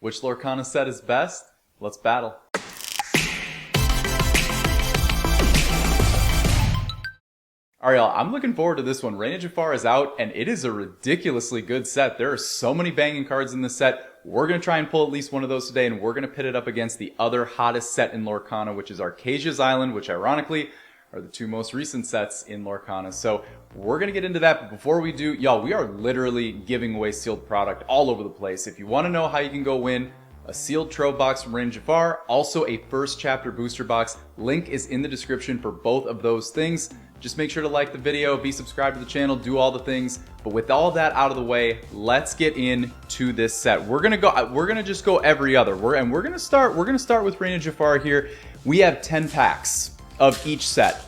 Which Lorcana set is best? Let's battle. Alright y'all, I'm looking forward to this one. Reign of Jafar is out, and it is a ridiculously good set. There are so many banging cards in this set. We're going to try and pull at least one of those today, and we're going to pit it up against the other hottest set in Lorcana, which is Archazia's Island, which ironically are the two most recent sets in Lorcana. So we're going to get into that, but before we do, y'all, we are literally giving away sealed product all over the place. If you want to know how you can go win a sealed trove box from Reign of Jafar, also a first chapter booster box, link is in the description for both of those things. Just make sure to like the video, be subscribed to the channel, do all the things. But with all that out of the way, let's get into this set. We're gonna just go every other. We're gonna start with Reign of Jafar here. We have 10 packs of each set,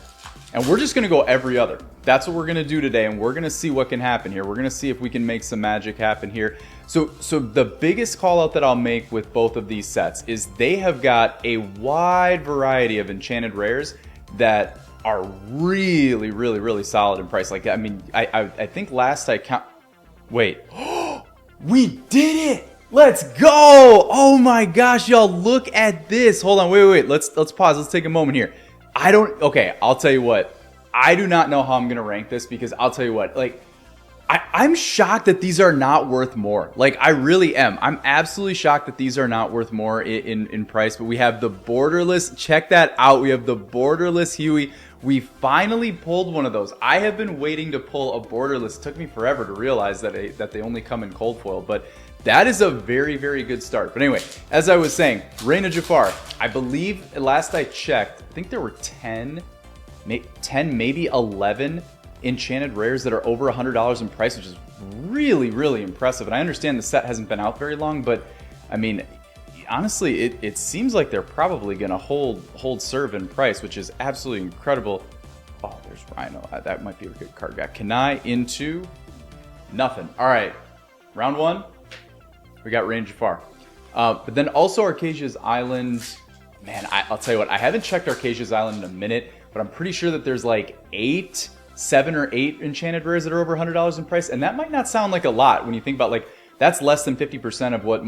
and we're just gonna go every other. That's what we're gonna do today, and we're gonna see what can happen here. We're gonna see if we can make some magic happen here. So the biggest call out that I'll make with both of these sets is they have got a wide variety of enchanted rares that are really, really, really solid in price. Like, I mean, I think last I count... Wait. We did it! Let's go! Oh my gosh, y'all, look at this. Hold on, wait. Let's pause. Let's take a moment here. Okay, I'll tell you what. I do not know how I'm going to rank this, because I'll tell you what, like, I'm shocked that these are not worth more. Like, I really am. I'm absolutely shocked that these are not worth more in price. But we have the borderless. Check that out. We have the borderless Huey. We finally pulled one of those. I have been waiting to pull a borderless. It took me forever to realize that they only come in cold foil. But that is a very, very good start. But anyway, as I was saying, Reign of Jafar. I believe, last I checked, I think there were 10, maybe 11 enchanted rares that are over $100 in price, which is really, really impressive. And I understand the set hasn't been out very long, but I mean, honestly, it seems like they're probably going to hold serve in price, which is absolutely incredible. Oh, there's Rhino. That might be a good card back. Kanai into nothing. All right, round one, we got Reign of Jafar. But then also Archazia's Island. Man, I'll tell you what, I haven't checked Archazia's Island in a minute, but I'm pretty sure that there's like 7 or 8 enchanted rares that are over $100 in price, and that might not sound like a lot when you think about, like, that's less than 50% of what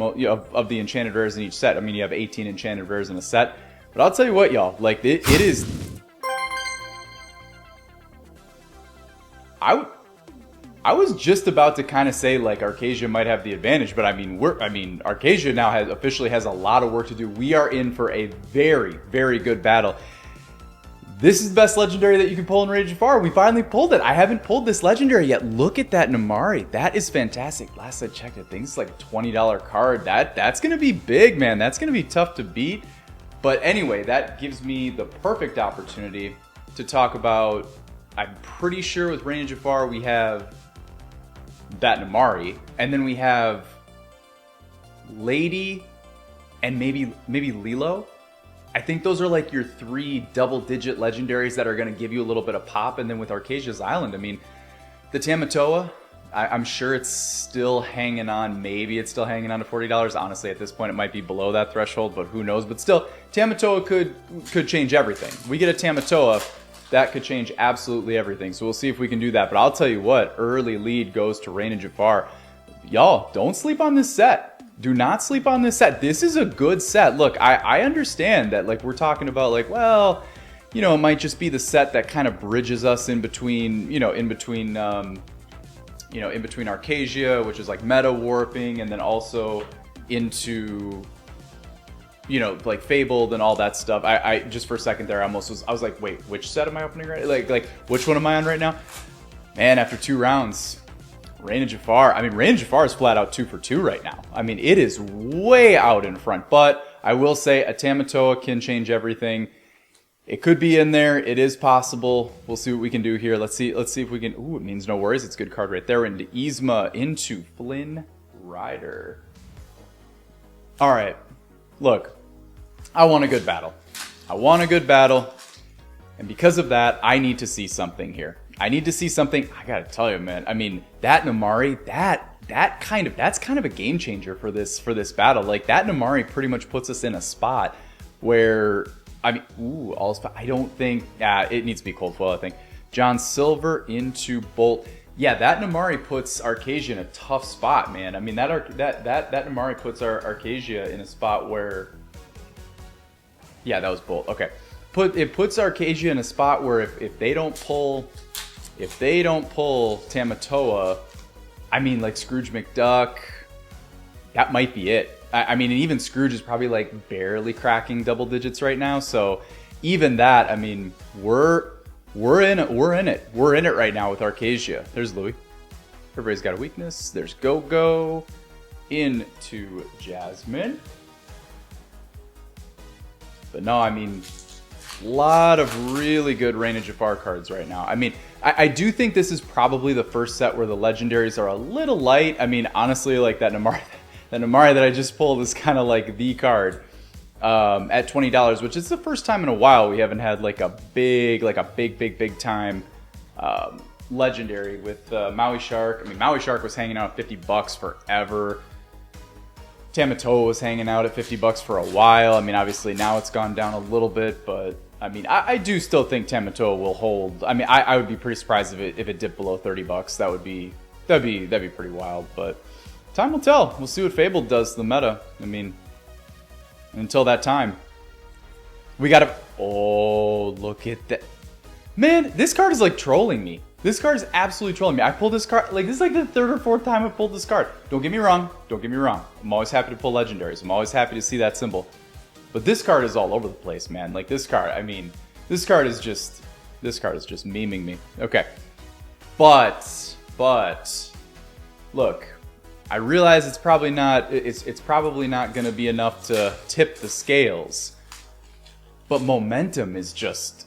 of the enchanted rares in each set. I mean, you have 18 enchanted rares in a set, but I'll tell you what, y'all, like, it is. I was just about to kind of say, like, Archazia might have the advantage, but I mean, Archazia now officially has a lot of work to do. We are in for a very, very good battle. This is the best legendary that you can pull in Reign of Jafar. We finally pulled it. I haven't pulled this legendary yet. Look at that Namari. That is fantastic. Last I checked, I think it's like a $20 card. That's going to be big, man. That's going to be tough to beat. But anyway, that gives me the perfect opportunity to talk about, I'm pretty sure with Reign of Jafar, we have that Namari. And then we have Lady and maybe Lilo. I think those are like your 3 double-digit legendaries that are going to give you a little bit of pop. And then with Archazia's Island, I mean, the Tamatoa, I'm sure it's still hanging on. Maybe it's still hanging on to $40. Honestly, at this point, it might be below that threshold, but who knows? But still, Tamatoa could change everything. We get a Tamatoa, that could change absolutely everything. So we'll see if we can do that. But I'll tell you what, early lead goes to Reign of Jafar. Y'all, don't sleep on this set. Do not sleep on this set. This is a good set. Look, I understand that, like, we're talking about, like, well, you know, it might just be the set that kind of bridges us in between Archazia, which is like meta warping, and then also into, you know, like Fabled and all that stuff. I just for a second there, I was like, wait, which set am I opening right? Like which one am I on right now? Man, after 2 rounds. Reign of Jafar. I mean, Reign of Jafar is flat out 2 for 2 right now. I mean, it is way out in front. But I will say a Tamatoa can change everything. It could be in there. It is possible. We'll see what we can do here. Let's see if we can. Ooh, it means no worries. It's a good card right there. Into Yzma, into Flynn Rider. All right. Look, I want a good battle. And because of that, I need to see something here. I need to see something. I gotta tell you, man. I mean, that Namari, that's kind of a game changer for this battle. Like, that Namari pretty much puts us in a spot where, I mean, I don't think it needs to be cold foil. I think John Silver into Bolt. Yeah, that Namari puts Archazia in a tough spot, man. I mean, that Namari puts our Archazia in a spot where, yeah, that was bold. Okay, it puts Archazia in a spot where if they don't pull Tamatoa, I mean, like Scrooge McDuck, that might be it. I mean, and even Scrooge is probably like barely cracking double digits right now. So even that, I mean, we're in it right now with Archazia. There's Louis. Everybody's got a weakness. There's Go into Jasmine. But no, I mean, a lot of really good Reign of Jafar cards right now. I mean, I do think this is probably the first set where the legendaries are a little light. I mean, honestly, like that Namari that I just pulled is kind of like the card at $20, which is the first time in a while we haven't had like a big time legendary with Maui Shark. I mean, Maui Shark was hanging out at $50 forever. Tamatoa was hanging out at $50 for a while. I mean, obviously now it's gone down a little bit, but I mean, I do still think Tamatoa will hold. I mean, I would be pretty surprised if it dipped below $30. That'd be pretty wild. But time will tell. We'll see what Fabled does to the meta. I mean, until that time, we gotta. Oh, look at that, man! This card is like trolling me. This card is absolutely trolling me. I pulled this card, like, this is like the third or fourth time I pulled this card. Don't get me wrong. I'm always happy to pull legendaries. I'm always happy to see that symbol. But this card is all over the place, man. Like, this card, I mean, this card is just memeing me. Okay. But, look, I realize it's probably not going to be enough to tip the scales. But momentum is just,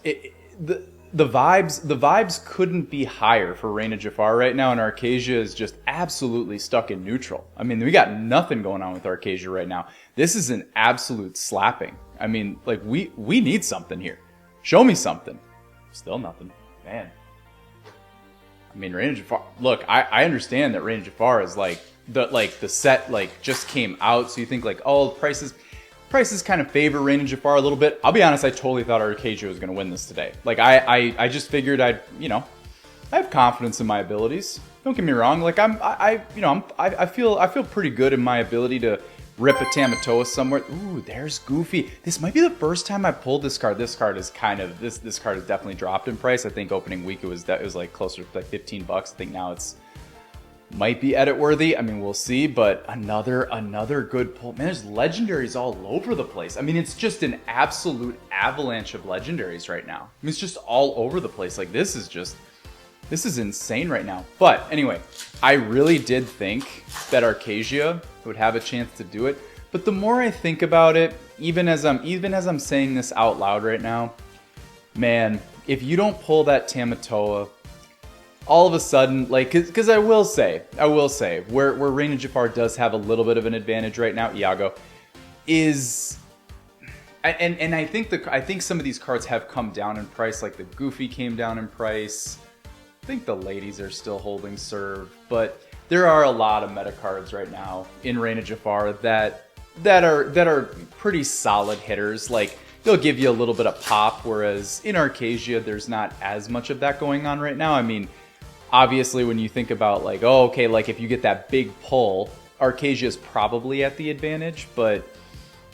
the vibes couldn't be higher for Reign of Jafar right now, and Archazia is just absolutely stuck in neutral. I mean, we got nothing going on with Archazia right now. This is an absolute slapping. I mean, like, we need something here. Show me something. Still nothing. Man. I mean, Reign of Jafar. Look, I understand that Reign of Jafar is like the set like just came out, so you think like, oh, prices kind of favor Reign of Jafar a little bit. I'll be honest, I totally thought Archazia was going to win this today. Like, I just figured I have confidence in my abilities. Don't get me wrong. Like, I feel pretty good in my ability to rip a Tamatoa somewhere. Ooh, there's Goofy. This might be the first time I pulled this card. This card is kind of, this card has definitely dropped in price. I think opening week it was like closer to like $15. I think now it's might be edit worthy. I mean, we'll see, but another good pull. Man, there's legendaries all over the place. I mean, it's just an absolute avalanche of legendaries right now. I mean, it's just all over the place. Like, this is insane right now. But anyway, I really did think that Archazia would have a chance to do it. But the more I think about it, even as I'm saying this out loud right now, man, if you don't pull that Tamatoa, all of a sudden, like, because I will say, where Reign of Jafar does have a little bit of an advantage right now, Iago, is, and I think some of these cards have come down in price, like the Goofy came down in price. I think the ladies are still holding serve, but there are a lot of meta cards right now in Reign of Jafar that are pretty solid hitters. Like, they'll give you a little bit of pop, whereas in Archazia, there's not as much of that going on right now. I mean, obviously, when you think about, like, oh, okay, like, if you get that big pull, Archazia is probably at the advantage, but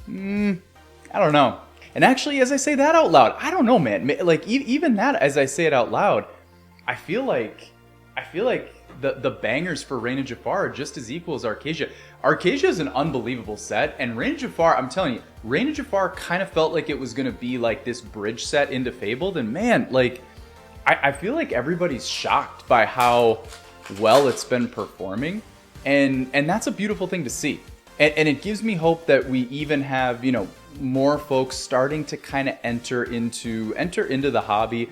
I don't know. And actually, as I say that out loud, I don't know, man. Like, even that, as I say it out loud, I feel like the bangers for Reign of Jafar are just as equal as Archazia. Archazia is an unbelievable set, and Reign of Jafar, I'm telling you, Reign of Jafar kind of felt like it was going to be like this bridge set into Fabled, and man, like, I feel like everybody's shocked by how well it's been performing, and that's a beautiful thing to see. And it gives me hope that we even have, more folks starting to kind of enter into the hobby.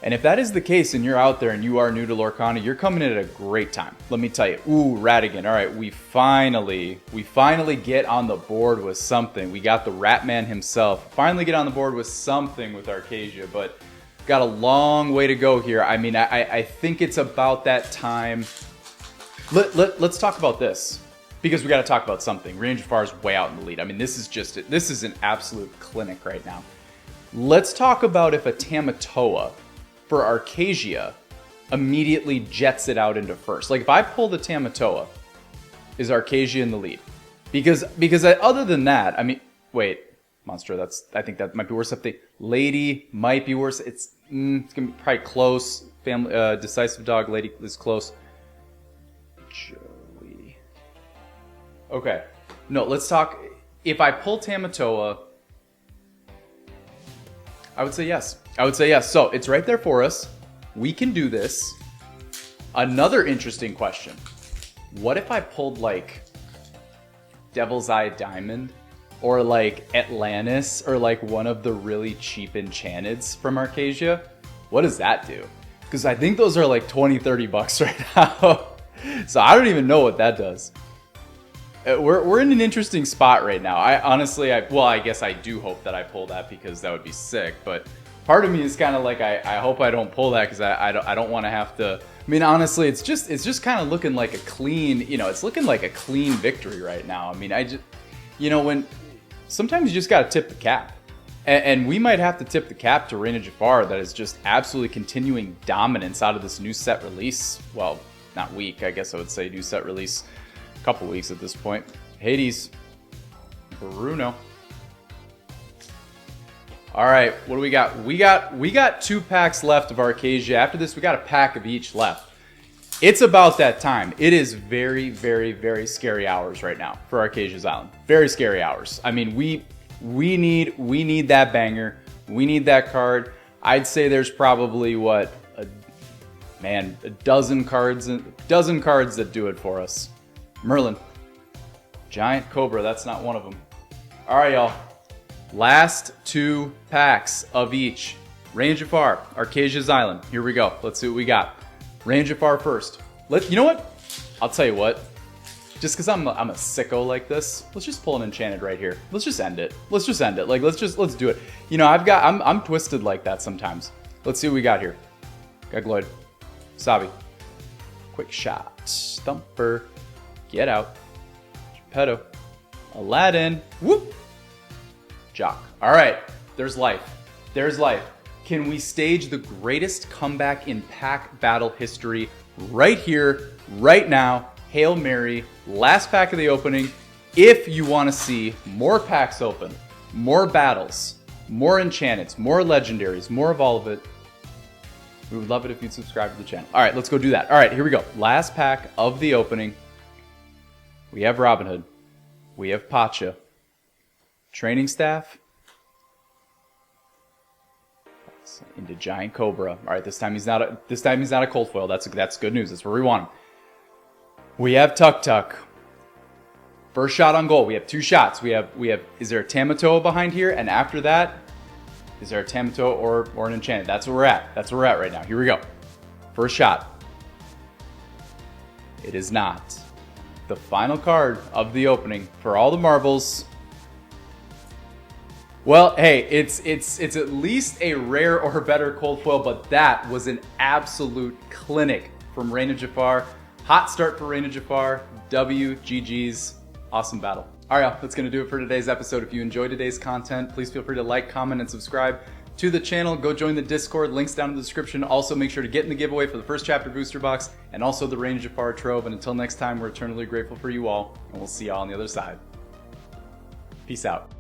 And if that is the case and you're out there and you are new to Lorcana, you're coming in at a great time. Let me tell you. Ooh, Radigan. All right, we finally get on the board with something. We got the Ratman himself. Finally get on the board with something with Archazia, but got a long way to go here. I mean, I think it's about that time. Let's talk about this, because we got to talk about something. Reign of Jafar is way out in the lead. I mean, this is an absolute clinic right now. Let's talk about if a Tamatoa for Archazia immediately jets it out into first. Like if I pull the Tamatoa, is Archazia in the lead? Because other than that, I mean, wait, Monster, I think that might be worse. Something Lady might be worse. It's gonna be probably close. Family, Decisive Dog, Lady is close. Joey. Okay, no, let's talk. If I pull Tamatoa, I would say yes. I would say yes. So it's right there for us. We can do this. Another interesting question. What if I pulled like Devil's Eye Diamond or like Atlantis or like one of the really cheap enchanteds from Archazia? What does that do? Because I think those are like 20, 30 bucks right now. So I don't even know what that does. We're in an interesting spot right now. I honestly, I guess I do hope that I pull that because that would be sick. But part of me is kind of like, I hope I don't pull that because I don't want to have to. I mean, honestly, it's just kind of looking like a clean, it's looking like a clean victory right now. I mean, when sometimes you just got to tip the cap. And we might have to tip the cap to Reign of Jafar that is just absolutely continuing dominance out of this new set release. Well, not week, I guess I would say new set release. A couple weeks at this point. Hades. Bruno. All right, what do we got? We got 2 packs left of Archazia. After this, we got a pack of each left. It's about that time. It is very, very, very scary hours right now for Archazia's Island. Very scary hours. I mean, we need that banger. We need that card. I'd say there's probably a dozen cards that do it for us. Merlin. Giant Cobra, that's not one of them. All right, y'all. Last 2 packs of each. Reign of Jafar, Archazia's Island. Here we go. Let's see what we got. Reign of Jafar first. You know what? I'll tell you what. Just because I'm a sicko like this, let's just pull an enchanted right here. Let's just end it. Let's just end it. Like let's do it. I'm twisted like that sometimes. Let's see what we got here. Got Gloyd. Sabi. Quick shot. Thumper. Get out. Geppetto. Aladdin. Whoop. Jock. All right. There's life. There's life. Can we stage the greatest comeback in pack battle history right here, right now? Hail Mary. Last pack of the opening. If you want to see more packs open, more battles, more enchantments, more legendaries, more of all of it, we would love it if you'd subscribe to the channel. All right, let's go do that. All right, here we go. Last pack of the opening. We have Robin Hood. We have Pacha. Training staff. Into Giant Cobra. All right, this time he's not a cold foil. That's good news. That's where we want him. We have Tuk Tuk. First shot on goal. We have 2 shots. We have. Is there a Tamatoa behind here? And after that, is there a Tamatoa or an enchanted? That's where we're at. That's where we're at right now. Here we go. First shot. It is not. The final card of the opening for all the marbles. Well, hey, it's at least a rare or better cold foil, but that was an absolute clinic from Reign of Jafar. Hot start for Reign of Jafar. GG's. Awesome battle. All right, y'all, that's going to do it for today's episode. If you enjoyed today's content, please feel free to like, comment, and subscribe to the channel. Go join the Discord. Links down in the description. Also, make sure to get in the giveaway for the first chapter booster box and also the Reign of Jafar Trove. And until next time, we're eternally grateful for you all, and we'll see y'all on the other side. Peace out.